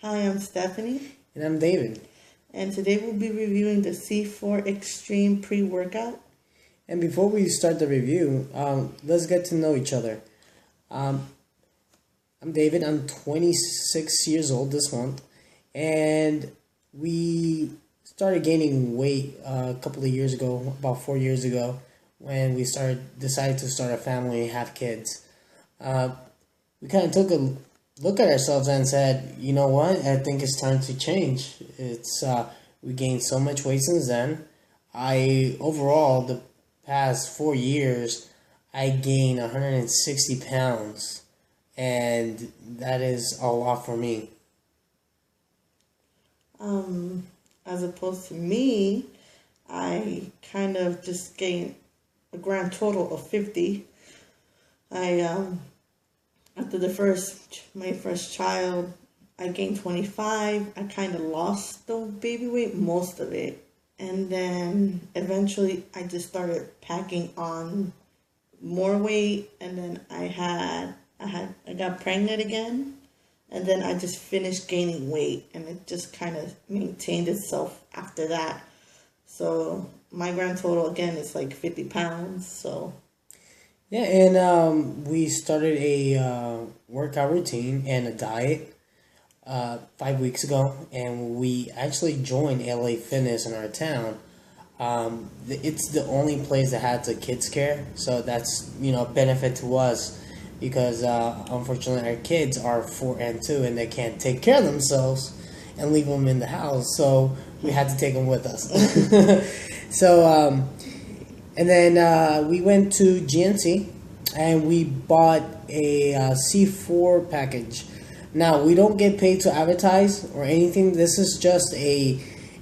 Hi, I'm Stephanie, And I'm David. and today we'll be reviewing the C4 Extreme pre-workout. And before we start the review, let's get to know each other. I'm David. I'm 26 years old this month, and we started gaining weight a couple of years ago, about 4 years ago, when we decided to start a family and have kids. We kind of took a look at ourselves and said, you know what, I think it's time to change. We gained so much weight since then. Overall, the past 4 years, I gained 160 pounds, and that is a lot for me. As opposed to me, I kind of just gained a grand total of 50. After my first child, I gained 25. I kind of lost the baby weight, most of it. And then eventually I just started packing on more weight. And then I got pregnant again. And then I just finished gaining weight, and it just kind of maintained itself after that. So my grand total again is like 50 pounds. So yeah, and we started a workout routine and a diet 5 weeks ago, and we actually joined LA Fitness in our town. It's the only place that has a kids care, so that's a benefit to us because unfortunately our kids are 4 and 2 and they can't take care of themselves and leave them in the house, so we had to take them with us. So and then we went to GNC and we bought a C4 package. Now, we don't get paid to advertise or anything. This is just a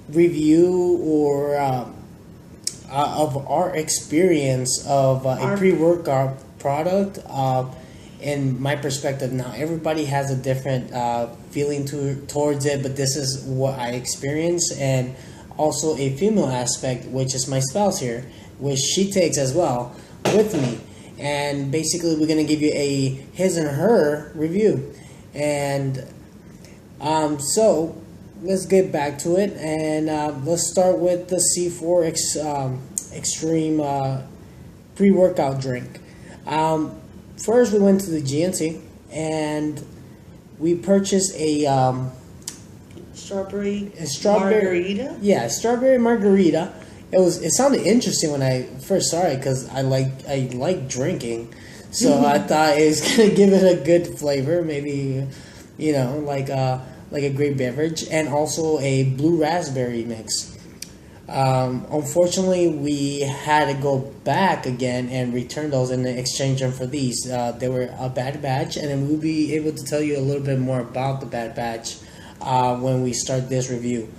review or of our experience of a pre-workout product. In my perspective, now everybody has a different feeling towards it, but this is what I experienced, and also a female aspect, which is my spouse here, which she takes as well with me. And basically, we're gonna give you a his and her review. And so let's get back to it, and let's start with the C4 Extreme pre-workout drink. First, we went to the GNC and we purchased a strawberry margarita. Yeah, strawberry margarita. It sounded interesting when I first saw it because I like drinking, so I thought it was gonna give it a good flavor, maybe like a great beverage, and also a blue raspberry mix. Unfortunately, we had to go back again and return those and exchange them for these. They were a bad batch, and then we'll be able to tell you a little bit more about the bad batch when we start this review.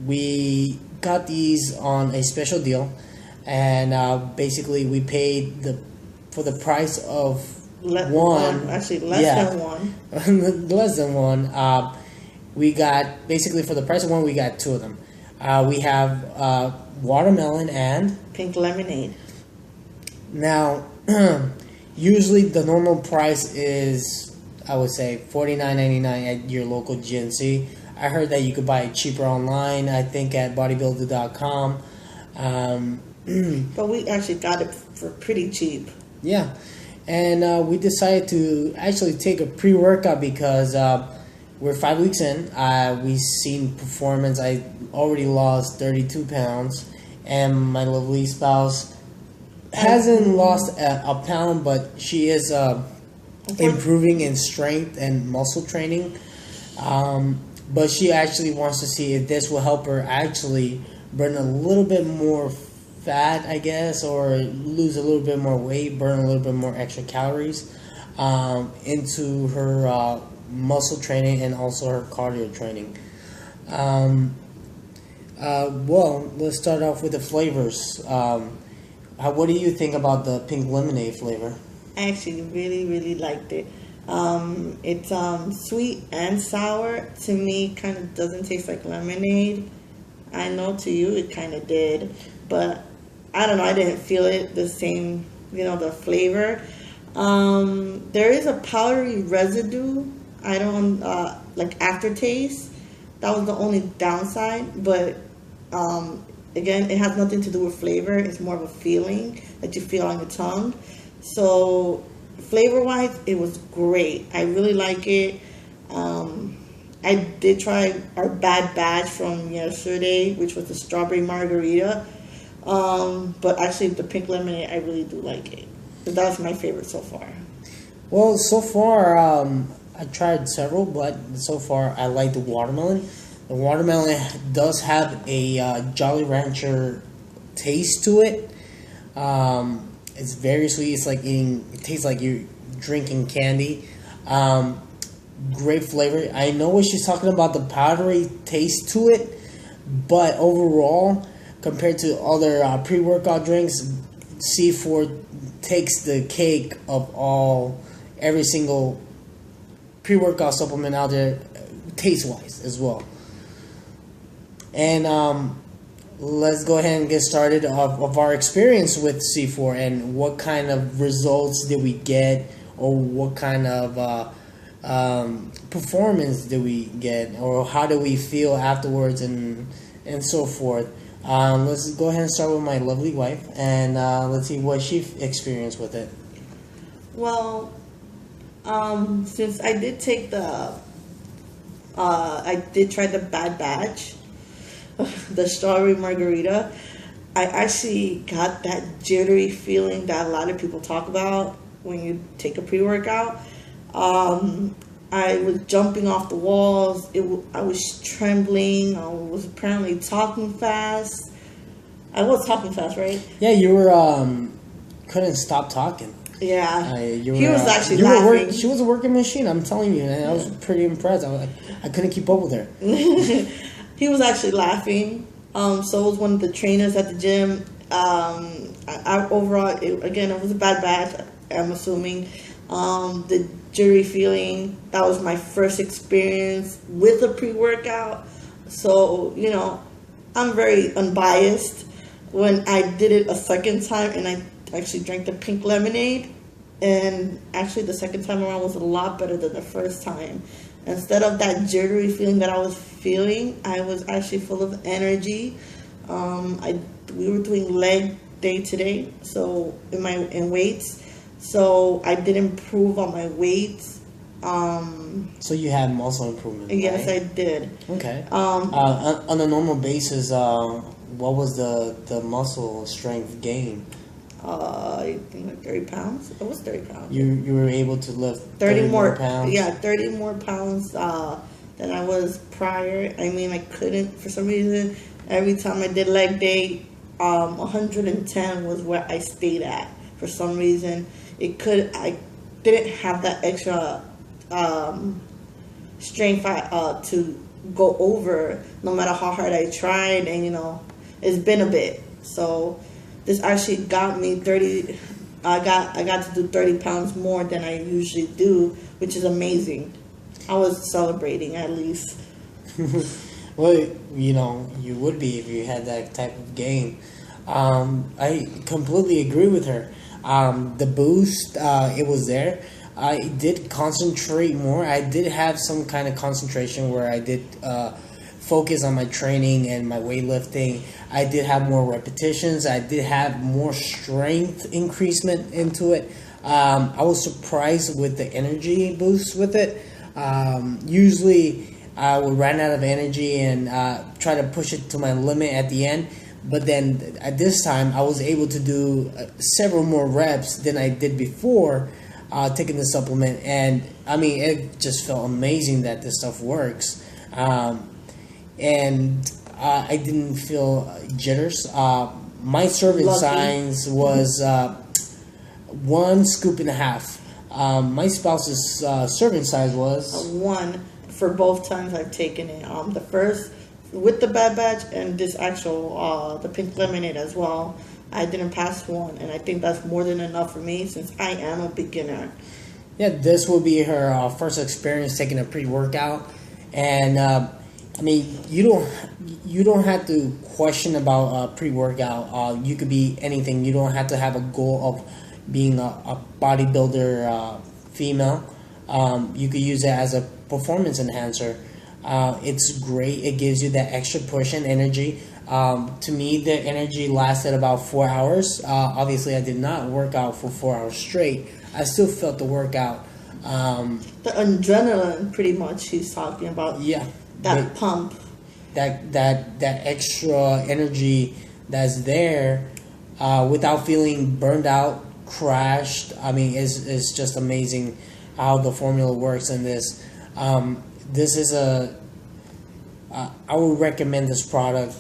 We got these on a special deal, and basically we paid for the price of one. Actually, less than one. Less than one. We got, basically for the price of one, we got 2 of them. We have watermelon and pink lemonade. Now, usually the normal price is, I would say, $49.99 at your local GNC. I heard that you could buy it cheaper online, I think at bodybuilder.com. But we actually got it for pretty cheap. Yeah, and we decided to actually take a pre-workout because we're 5 weeks in. We've seen performance. I already lost 32 pounds, and my lovely spouse hasn't lost a pound, but she is improving in strength and muscle training. But she actually wants to see if this will help her actually burn a little bit more fat, I guess, or lose a little bit more weight, burn a little bit more extra calories into her muscle training and also her cardio training. Well, let's start off with the flavors. What do you think about the pink lemonade flavor? I actually really, really liked it. It's sweet and sour. To me, kind of doesn't taste like lemonade. I know to you it kind of did, but I don't know. I didn't feel it the same, the flavor. There is a powdery residue. I don't. like aftertaste. That was the only downside, but again, it has nothing to do with flavor. It's more of a feeling that you feel on your tongue. So flavor wise, it was great. I really like it. I did try our bad batch from yesterday, which was the strawberry margarita. But actually, the pink lemonade, I really do like it. But that's my favorite so far. Well, so far, I tried several, but so far I like the watermelon. The watermelon does have a Jolly Rancher taste to it. It's very sweet. It's like eating. It tastes like you're drinking candy. Great flavor. I know what she's talking about. The powdery taste to it, but overall, compared to other pre-workout drinks, C4 takes the cake of every single pre-workout supplement out there, taste-wise as well. And let's go ahead and get started of our experience with C4 and what kind of results did we get, or what kind of performance did we get, or how do we feel afterwards, and so forth. Let's go ahead and start with my lovely wife, and let's see what she experienced with it. Well, since I did take I did try the bad batch, the strawberry margarita. I actually got that jittery feeling that a lot of people talk about when you take a pre-workout. I was jumping off the walls. I was trembling. I was apparently talking fast. I was talking fast, right? Yeah, you were couldn't stop talking. Yeah, He was actually laughing. She was a working machine. I'm telling you, and I was pretty impressed. I couldn't keep up with her. He was actually laughing. So was one of the trainers at the gym. Overall, it was a bad batch. I'm assuming. The jittery feeling, that was my first experience with a pre-workout. So, I'm very unbiased. When I did it a second time and I actually drank the pink lemonade, and actually the second time around was a lot better than the first time. Instead of that jittery feeling that I was feeling, I was actually full of energy. We were doing leg day today, so in weights. So I did improve on my weights. So you had muscle improvement. Yes, right? I did. Okay. On a normal basis, what was the muscle strength gain? I think like 30 pounds. It was 30 pounds. You were able to lift 30 more pounds? Yeah, 30 more pounds than I was prior. I mean, I couldn't, for some reason, every time I did leg day, 110 was where I stayed at. For some reason, I didn't have that extra strength to go over, no matter how hard I tried, and it's been a bit. So this actually got me 30. I got to do 30 pounds more than I usually do, which is amazing. I was celebrating at least. Well, you would be if you had that type of gain. I completely agree with her. The boost, it was there. I did concentrate more. I did have some kind of concentration where I did focus on my training and my weightlifting. I did have more repetitions. I did have more strength increasement into it. I was surprised with the energy boost with it. Usually I would run out of energy and try to push it to my limit at the end. But then at this time, I was able to do several more reps than I did before taking the supplement. And I mean, it just felt amazing that this stuff works. And I didn't feel jitters. My serving size was 1 scoop and a half. My spouse's serving size was 1 for both times I've taken it. The first with the bad batch and this actual the pink lemonade as well. I didn't pass 1, and I think that's more than enough for me since I am a beginner. Yeah, this will be her first experience taking a pre-workout, and I mean, you don't have to question about pre-workout. You could be anything. You don't have to have a goal of being a bodybuilder female. You could use it as a performance enhancer. It's great. It gives you that extra push and energy. To me, the energy lasted about 4 hours. Obviously, I did not work out for 4 hours straight. I still felt the workout. The adrenaline, pretty much, he's talking about. Yeah, That pump. that extra energy that's there, without feeling burned out, crashed. I mean, it's just amazing how the formula works in this. This is I would recommend this product.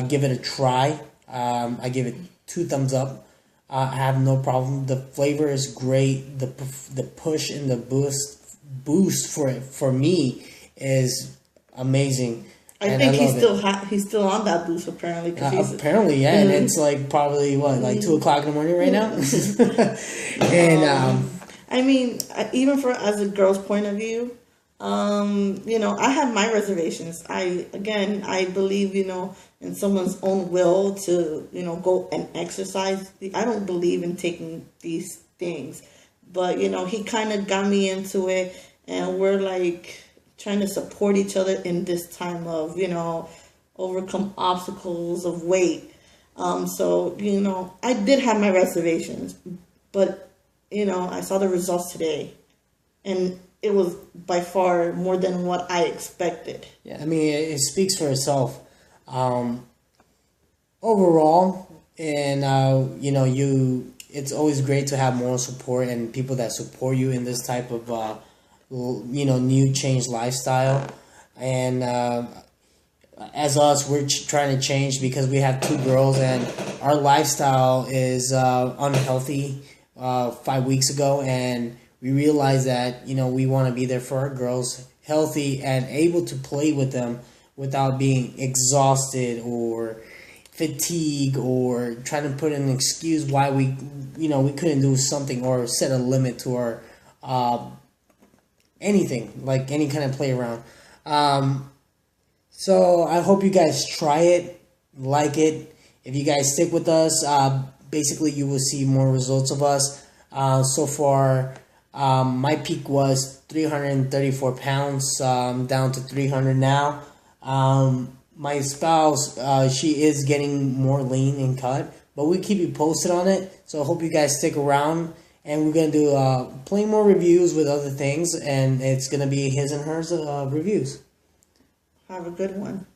Give it a try. I give it 2 thumbs up. I have no problem. The flavor is great. The push and the boost for me is amazing. I think he's still on that boost apparently. Apparently, yeah, and it's like probably like 2 o'clock in the morning right now. And I mean, even for as a girl's point of view, I have my reservations. I believe, in someone's own will to, go and exercise. I don't believe in taking these things, but, he kind of got me into it, and we're like trying to support each other in this time of, overcome obstacles of weight. So, I did have my reservations, but, I saw the results today, and it was by far more than what I expected. Yeah, I mean, it speaks for itself. Overall, and it's always great to have moral support and people that support you in this type of new change lifestyle. And as us, we're trying to change because we have 2 girls and our lifestyle is unhealthy 5 weeks ago, and we realized that we want to be there for our girls, healthy and able to play with them without being exhausted or fatigue or trying to put an excuse why we couldn't do something or set a limit to our anything, like any kind of play around. So I hope you guys try it, like it. If you guys stick with us, basically you will see more results of us. So far, my peak was 334 pounds, down to 300 now. My spouse, she is getting more lean and cut, but we keep you posted on it. So I hope you guys stick around, and we're going to do plenty more reviews with other things, and it's going to be his and hers reviews. Have a good one.